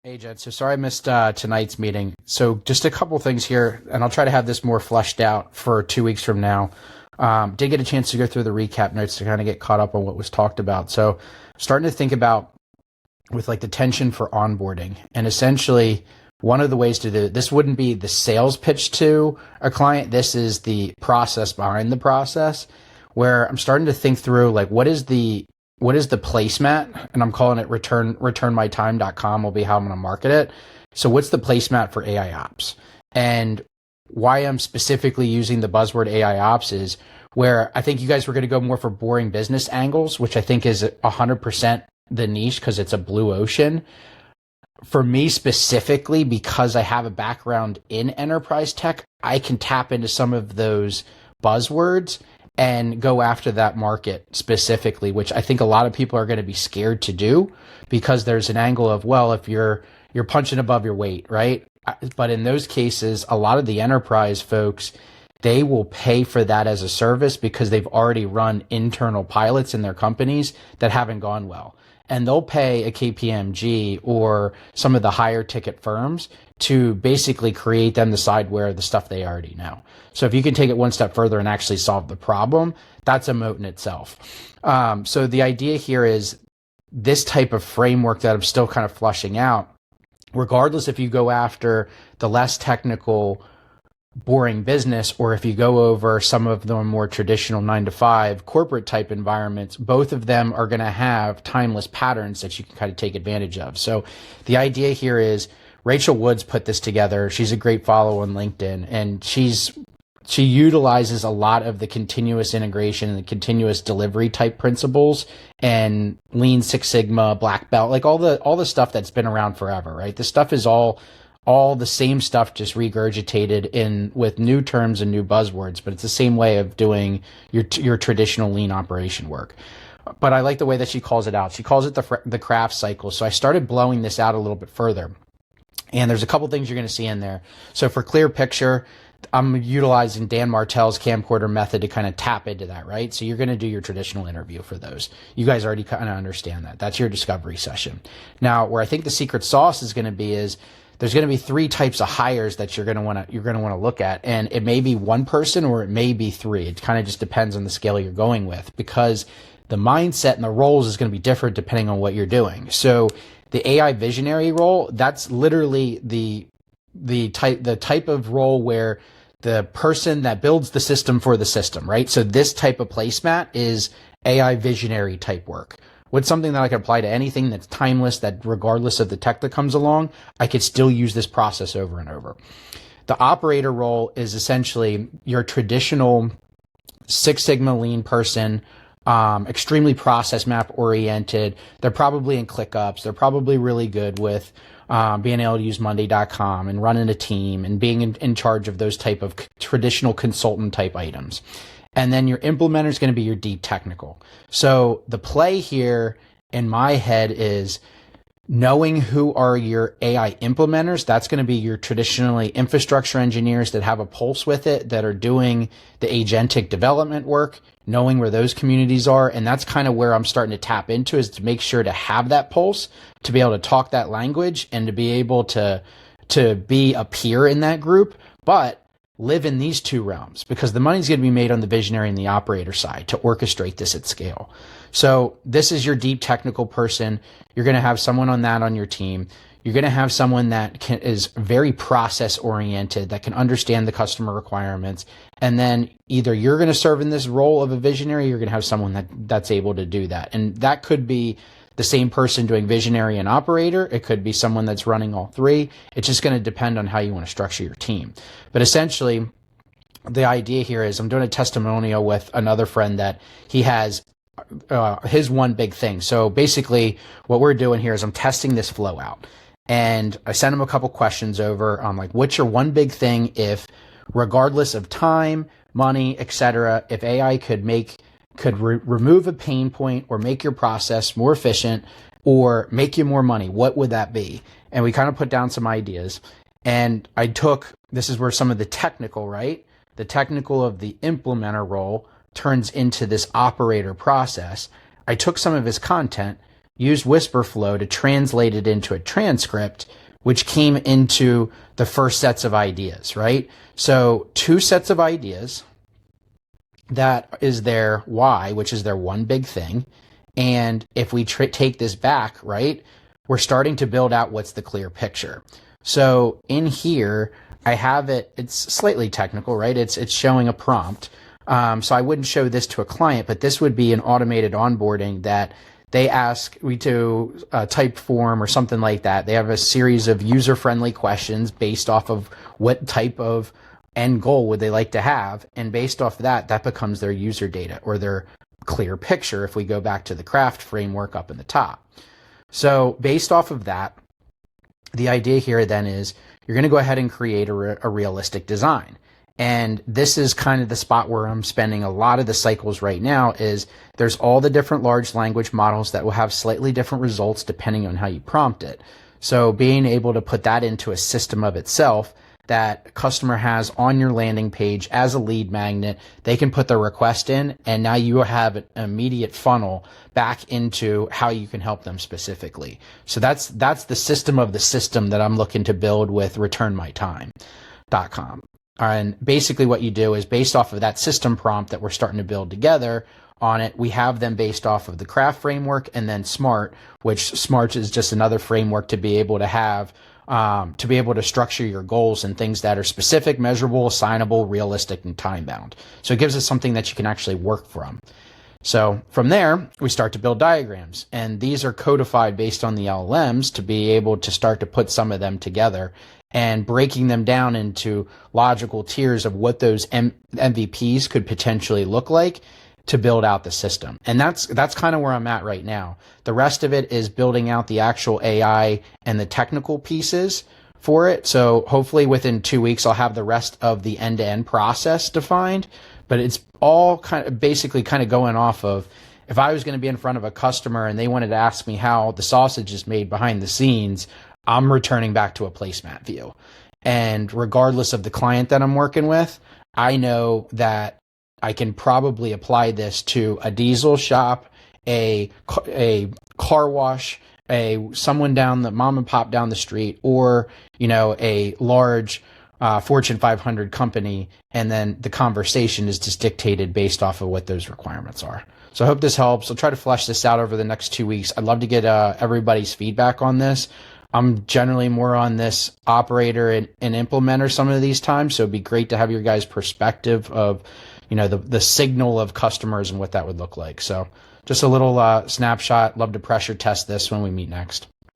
Hey, Jed. So sorry I missed tonight's meeting. So just a couple things here, and I'll try to have this more fleshed out for 2 weeks from now. Did get a chance to go through the recap notes to kind of get caught up on what was talked about. So starting to think about with like the tension for onboarding, and essentially one of the ways to do it, this wouldn't be the sales pitch to a client. This is the process behind the process, where I'm starting to think through like what is the placemat, and I'm calling it returnmytime.com will be how I'm going to market it. So what's the placemat for AI ops? And why I'm specifically using the buzzword AI ops is where I think you guys were going to go more for boring business angles, which I think is 100% the niche because it's a blue ocean. For me specifically, because I have a background in enterprise tech, I can tap into some of those buzzwords and go after that market specifically, which I think a lot of people are going to be scared to do because there's an angle of, well, if you're punching above your weight, right? But in those cases, a lot of the enterprise folks, they will pay for that as a service because they've already run internal pilots in their companies that haven't gone well. And they'll pay a KPMG or some of the higher ticket firms to basically create them the sideware, the stuff they already know. So if you can take it one step further and actually solve the problem, that's a moat in itself. So the idea here is this type of framework that I'm still kind of flushing out, regardless if you go after the less technical boring business, or if you go over some of the more traditional 9 to 5 corporate type environments, both of them are going to have timeless patterns that you can kind of take advantage of. So the idea here is Rachel Woods put this together. She's a great follow on LinkedIn, and she utilizes a lot of the continuous integration and the continuous delivery type principles and Lean Six Sigma, Black Belt, like all the stuff that's been around forever, right? This stuff is all the same stuff, just regurgitated in with new terms and new buzzwords, but it's the same way of doing your traditional lean operation work. But I like the way that she calls it out. She calls it the craft cycle. So I started blowing this out a little bit further. And there's a couple things you're going to see in there. So for clear picture, I'm utilizing Dan Martell's camcorder method to kind of tap into that, right? So you're going to do your traditional interview for those. You guys already kind of understand that. That's your discovery session. Now, where I think the secret sauce is going to be is there's going to be 3 types of hires that you're going to want to look at, and it may be one person or it may be 3. It kind of just depends on the scale you're going with, because the mindset and the roles is going to be different depending on what you're doing. So the AI visionary role, that's literally the type of role where the person that builds the system for the system, right? So this type of placemat is AI visionary type work. What's something that I can apply to anything that's timeless, that regardless of the tech that comes along, I could still use this process over and over. The operator role is essentially your traditional Six Sigma lean person, extremely process map oriented. They're probably in ClickUps. They're probably really good with being able to use Monday.com and running a team and being in charge of those type of traditional consultant type items. And then your implementer is going to be your deep technical. So the play here in my head is knowing who are your AI implementers. That's going to be your traditionally infrastructure engineers that have a pulse with it, that are doing the agentic development work, knowing where those communities are. And that's kind of where I'm starting to tap into, is to make sure to have that pulse, to be able to talk that language and to be able to be a peer in that group, but live in these 2 realms, because the money's going to be made on the visionary and the operator side to orchestrate this at scale. So this is your deep technical person. You're going to have someone on that on your team. You're going to have someone that is very process oriented, that can understand the customer requirements. And then either you're going to serve in this role of a visionary, or you're going to have someone that's able to do that. And that could be the same person doing visionary and operator. It could be someone that's running all 3. It's just going to depend on how you want to structure your team. But essentially, the idea here is I'm doing a testimonial with another friend that he has his one big thing. So basically what we're doing here is I'm testing this flow out. And I sent him a couple questions over on like, what's your one big thing if, regardless of time, money, etc., if AI could remove a pain point or make your process more efficient or make you more money, what would that be? And we kind of put down some ideas. And this is where some of the technical, right? The technical of the implementer role turns into this operator process. I took some of his content, used Whisperflow to translate it into a transcript, which came into the first sets of ideas, right? So 2 sets of ideas. That is their why, which is their one big thing. And if we take this back, right, we're starting to build out what's the clear picture. So in here, I have it, it's slightly technical, right? It's showing a prompt. So I wouldn't show this to a client, but this would be an automated onboarding that they ask we to type form or something like that. They have a series of user-friendly questions based off of what type of end goal would they like to have. And based off that becomes their user data or their clear picture if we go back to the craft framework up in the top. So based off of that, the idea here then is you're going to go ahead and create a realistic design. And this is kind of the spot where I'm spending a lot of the cycles right now is there's all the different large language models that will have slightly different results depending on how you prompt it. So being able to put that into a system of itself that a customer has on your landing page as a lead magnet, they can put their request in, and now you have an immediate funnel back into how you can help them specifically. So that's the system of the system that I'm looking to build with returnmytime.com. And basically what you do is based off of that system prompt that we're starting to build together on it, we have them based off of the craft framework and then SMART, which SMART is just another framework to be able to have to be able to structure your goals and things that are specific, measurable, assignable, realistic, and time-bound. So it gives us something that you can actually work from. So from there, we start to build diagrams. And these are codified based on the LLMs to be able to start to put some of them together and breaking them down into logical tiers of what those MVPs could potentially look like to build out the system. And that's kind of where I'm at right now. The rest of it is building out the actual AI and the technical pieces for it. So hopefully within 2 weeks, I'll have the rest of the end-to-end process defined, but it's all kind of basically kind of going off of if I was going to be in front of a customer and they wanted to ask me how the sausage is made behind the scenes, I'm returning back to a placemat view. And regardless of the client that I'm working with, I know that I can probably apply this to a diesel shop, a car wash, someone down the mom and pop down the street, or, a large Fortune 500 company. And then the conversation is just dictated based off of what those requirements are. So I hope this helps. I'll try to flesh this out over the next 2 weeks. I'd love to get everybody's feedback on this. I'm generally more on this operator and implementer some of these times. So it'd be great to have your guys' perspective of, the signal of customers and what that would look like. So just a little snapshot. Love to pressure test this when we meet next.